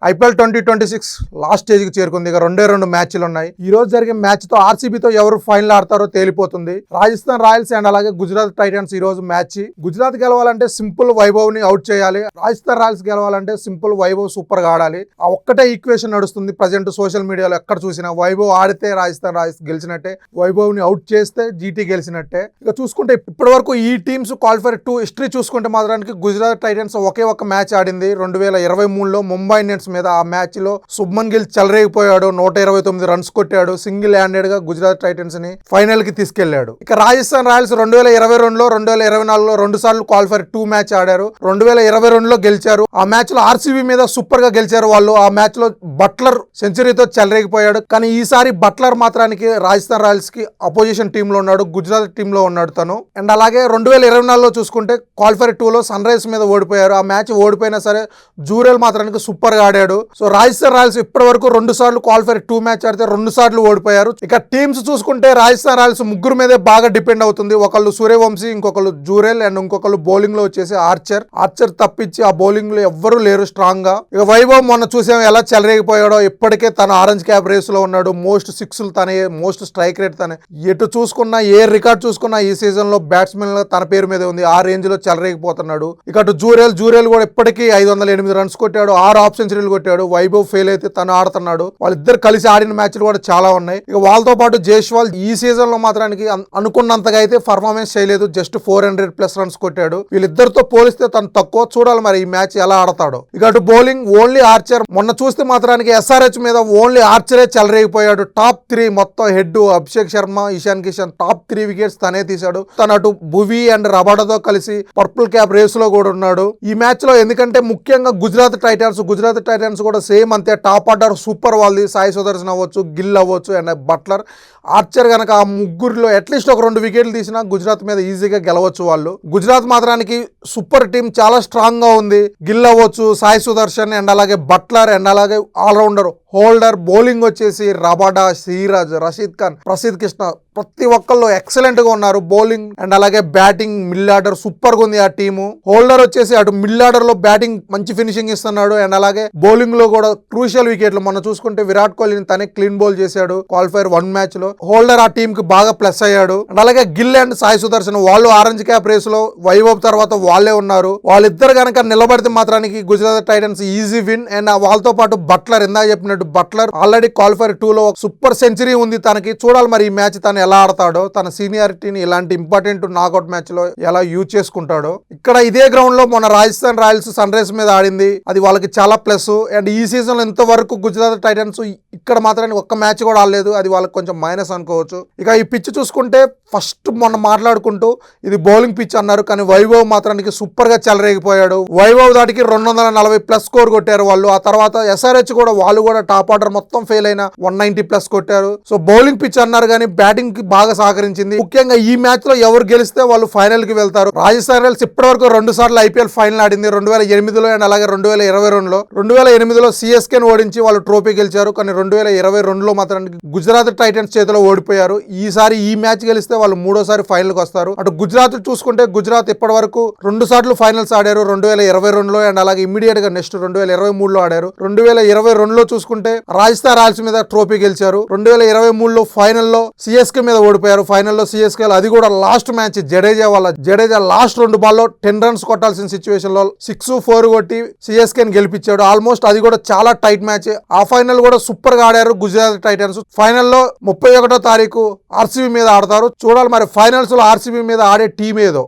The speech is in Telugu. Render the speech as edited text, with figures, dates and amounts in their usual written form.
ఐపీఎల్ 2026 లాస్ట్ స్టేజ్కి చేరుకుంది. ఇక రెండు మ్యాచ్లు ఉన్నాయి. ఈ రోజు జరిగే మ్యాచ్తో ఆర్సీబీతో ఎవరు ఫైనల్ ఆడతారో తేలిపోతుంది. రాజస్థాన్ రాయల్స్ అండ్ అలాగే గుజరాత్ టైటన్స్ ఈ రోజు మ్యాచ్. గుజరాత్ గెలవాలంటే సింపుల్ వైభవ్ ని అవుట్ చేయాలి. రాజస్థాన్ రాయల్స్ గెలవాలంటే సింపుల్ వైభవ్ సూపర్ గా ఆడాలి. ఆ ఒక్కటే ఈక్వేషన్ నడుస్తుంది ప్రజెంట్ సోషల్ మీడియాలో. ఎక్కడ చూసినా వైభవ్ ఆడితే రాజస్థాన్ రాయల్స్ గెలిచినట్టే, వైభవ్ ని అవుట్ చేస్తే జీటీ గెలిచినట్టే. ఇక చూసుకుంటే ఇప్పటి వరకు ఈ టీమ్స్ క్వాలిఫైర్ 2 హిస్టరీ చూసుకుంటే మాత్రానికి గుజరాత్ టైటన్స్ ఒకే ఒక్క మ్యాచ్ ఆడింది 2023లో ముంబై ఇండియన్స్ మీద. ఆ మ్యాచ్ లో శుభ్మన్ గిల్ చెలరేగిపోయాడు, 129 రన్స్ కొట్టాడు. సింగిల్ హ్యాండెడ్ గా గుజరాత్ టైటన్స్ ని ఫైనల్ కి తీసుకెళ్లాడు. ఇక రాజస్థాన్ రాయల్స్ 2022లో 2024లో 2 సార్లు క్వాలిఫైర్ 2 మ్యాచ్ ఆడారు. 2022లో గెలిచారు. ఆ మ్యాచ్ లో ఆర్సీబీ మీద సూపర్ గా గెలిచారు వాళ్ళు. ఆ మ్యాచ్ లో బట్లర్ సెంచరీతో చెలరేగిపోయాడు. కానీ ఈసారి బట్లర్ మాత్రానికి రాజస్థాన్ రాయల్స్ కి అపోజిషన్ టీమ్ లో ఉన్నాడు, గుజరాత్ టీమ్ లో ఉన్నాడు తను. అండ్ అలాగే 2024లో చూసుకుంటే క్వాలిఫైర్ 2లో సన్ రైజర్స్ మీద ఓడిపోయారు. ఆ మ్యాచ్ ఓడిపోయినా సరే జూరెల్ మాత్రానికి సూపర్ గా ఆడాడు. సో రాజస్థాన్ రాయల్స్ ఇప్పటి వరకు 2 సార్లు క్వాలిఫైర్ 2 మ్యాచ్ ఆడితే 2 సార్లు ఓడిపోయారు. ఇక టీమ్స్ చూసుకుంటే రాజస్థాన్ రాయల్స్ ముగ్గురు మీదే బాగా డిపెండ్ అవుతుంది. ఒకళ్ళు సూర్యవంశీ, ఇంకొకళ్ళు జూరెల్ అండ్ ఇంకొకళ్ళు బౌలింగ్ లో వచ్చేసి ఆర్చర్ తప్పించి ఆ బౌలింగ్ లో ఎవ్వరూ లేరు స్ట్రాంగ్ గా. ఇక వైభవ్ మొన్న చూసాం ఎలా చెలరేగిపోయాడో. ఇప్పటికే తన ఆరెంజ్ క్యాప్ రేస్ లో ఉన్నాడు. మోస్ట్ సిక్స్లు తనే, మోస్ట్ స్ట్రైక్ రేట్ తనే. ఎటు చూసుకున్నా, ఏ రికార్డ్ చూసుకున్నా ఈ సీజన్ లో బ్యాట్స్మెన్ తన పేరు మీద ఉంది. ఆ రేంజ్ లో చెలరేగిపోతున్నాడు. ఇక అటు జూరెల్ కూడా ఇప్పటికీ 508 రన్స్ కొట్టాడు, 6 హాఫ్ సెంచరీలు కొట్టాడు. వైభవ్ ఫెయిల్ అయితే తను ఆడుతున్నాడు. వాళ్ళిద్దరు కలిసి ఆడిన మ్యాచ్లు కూడా చాలా ఉన్నాయి. ఇక వాళ్ళతో పాటు జైస్వాల్ ఈ సీజన్ లో మాత్రానికి అనుకున్నంతగా అయితే పర్ఫార్మెన్స్ చేయలేదు. జస్ట్ 400+ రన్స్ కొట్టాడు. వీళ్ళిద్దరితో పోలిస్తే తను తక్కువ. చూడాలి మరి ఈ మ్యాచ్ ఎలా ఆడతాడో. ఇక అటు బౌలింగ్ ఓన్లీ ఆర్చర్. మొన్న చూస్తే మాత్రానికి ఎస్ఆర్హెచ్ మీద ఓన్లీ ఆర్చరే చెలరేగిపోయాడు. టాప్ 3 మొత్తం head Abhishek Sharma, Ishan Kishan top 3 wickets తనే తీశాడు. తను అటు భువి అండ్ రబాడాతో కలిసి పర్పుల్ క్యాప్ రేస్ లో కూడా ఉన్నాడు ఈ మ్యాచ్ లో. ఎందుకంటే ముఖ్యంగా గుజరాత్ టైటన్స్ కూడా సేమ్ అంతే. టాప్ ఆర్డర్ సూపర్ వాళ్ళది. సాయి సుదర్శన్ అవ్వచ్చు, గిల్ అవ్వచ్చు అండ్ బట్లర్, ఆర్చర్ గనక ఆ ముగ్గురులో అట్లీస్ట్ ఒక 2 వికెట్లు తీసినా గుజరాత్ మీద ఈజీగా గెలవచ్చు వాళ్ళు. గుజరాత్ మాత్రానికి సూపర్ టీం, చాలా స్ట్రాంగ్ గా ఉంది. గిల్ అవ్వచ్చు, సాయి సుదర్శన్ అండ్ అలాగే బట్లర్ అండ్ అలాగే ఆల్రౌండర్ హోల్డర్. బౌలింగ్ వచ్చేసి రబాడా, సిరాజ్, రషీద్ ఖాన్, ప్రసిద్ కృష్ణ, ప్రతి ఒక్కళ్ళు ఎక్సలెంట్ గా ఉన్నారు. బౌలింగ్ అండ్ అలాగే బ్యాటింగ్ మిడిల్ ఆర్డర్ సూపర్ గా ఉంది ఆ టీము. హోల్డర్ వచ్చేసి అటు మిడిల్ ఆర్డర్ లో బ్యాటింగ్ మంచి ఫినిషింగ్ ఇస్తున్నాడు అండ్ అలాగే బౌలింగ్ లో కూడా క్రూషియల్ వికెట్లు. మనం చూసుకుంటే విరాట్ కోహ్లీని తనే క్లీన్ బౌల్ చేశాడు క్వాలిఫైర్ 1 మ్యాచ్ లో. హోల్డర్ ఆ టీం కి బాగా ప్లస్ అయ్యాడు. అండ్ అలాగే గిల్ అండ్ సాయి సుదర్శన్ వాళ్ళు ఆరెంజ్ క్యాప్ రేస్ లో వైభవ్ తర్వాత వాళ్ళే ఉన్నారు. వాళ్ళిద్దరు కనుక నిలబడితే మాత్రానికి Gujarat Titans easy win. And వాళ్ళతో పాటు బట్లర్, ఇందాక చెప్పినట్టు బట్లర్ ఆల్రెడీ క్వాలిఫైర్ 2లో సూపర్ సెంచరీ ఉంది తనకి. చూడాలి మరి ఈ మ్యాచ్ తను ఎలా ఆడతాడో, తన సీనియారిటీని ఇలాంటి ఇంపార్టెంట్ నాకౌట్ మ్యాచ్ లో ఎలా యూజ్ చేసుకుంటాడో. ఇక్కడ ఇదే గ్రౌండ్ లో మన రాజస్థాన్ రాయల్స్ సన్ రైజర్స్ మీద ఆడింది. అది వాళ్ళకి చాలా ప్లస్. అండ్ ఈ సీజన్ లో ఇంతవరకు గుజరాత్ టైటన్స్ ఇక్కడ మాత్రానికి ఒక్క మ్యాచ్ కూడా ఆడలేదు. అది వాళ్ళకి కొంచెం మైనస్ అనుకోవచ్చు. ఇక ఈ పిచ్ చూసుకుంటే ఫస్ట్ మొన్న మాట్లాడుకుంటూ ఇది బౌలింగ్ పిచ్ అన్నారు, కానీ వైభవ్ మాత్రానికి సూపర్ గా చెలరేగిపోయాడు. వైభవ్ దాటికి 240+ స్కోర్ కొట్టారు వాళ్ళు. ఆ తర్వాత ఎస్ఆర్హెచ్ కూడా వాళ్ళు కూడా టాప్ ఆర్డర్ మొత్తం ఫెయిల్ అయిన 190+ కొట్టారు. సో బౌలింగ్ పిచ్ అన్నారు కానీ బ్యాటింగ్ కి బాగా సహకరించింది. ముఖ్యంగా ఈ మ్యాచ్ లో ఎవరు గెలిస్తే వాళ్ళు ఫైనల్ కి వెళ్తారు. రాజస్థాన్ రాయల్స్ ఇప్పటి వరకు 2 సార్లు ఐపీఎల్ ఫైనల్ ఆడింది. 2008లో అండ్ అలాగే 2022లో. 2008లో సిఎస్కేని ఓడించి వాళ్ళు ట్రోఫీ గెలిచారు. కానీ 2022లో మాత్రం గుజరాత్ టైటన్స్ చేతిలో ఓడిపోయారు. ఈసారి ఈ మ్యాచ్ గెలిస్తే వాళ్ళు 3వ సారి ఫైనల్ కి వస్తారు. అటు గుజరాత్ చూసుకుంటే గుజరాత్ ఇప్పటి వరకు 2 సార్లు ఫైనల్స్ ఆడారు. 2022లో అండ్ అలాగే ఇమ్మీడియట్ గా నెక్స్ట్ 2023లో ఆడారు. 2022లో చూసుకుంటే రాజస్థాన్ రాయల్స్ మీద ట్రోఫీ గెలిచారు. 2023లో ఫైనల్లో సిఎస్కే మీద ఓడిపోయారు. ఫైనల్లో సిఎస్కే అది కూడా లాస్ట్ మ్యాచ్ జడేజా లాస్ట్ 2 బాల్లో 10 రన్స్ కొట్టాల్సిన సిచ్యువేషన్ లో 6-4 కొట్టి సిఎస్కేని గెలిపించాడు. ఆల్మోస్ట్ అది కూడా చాలా టైట్ మ్యాచ్. ఆ ఫైనల్ కూడా సూపర్ గా ఆడారు గుజరాత్ టైటన్స్. ఫైనల్లో 31వ తారీఖు ఆర్సీబీ మీద ఆడతారు. చూడాలి మరి ఫైనల్స్ లో ఆర్సీబీ మీద ఆడే టీం ఏదో.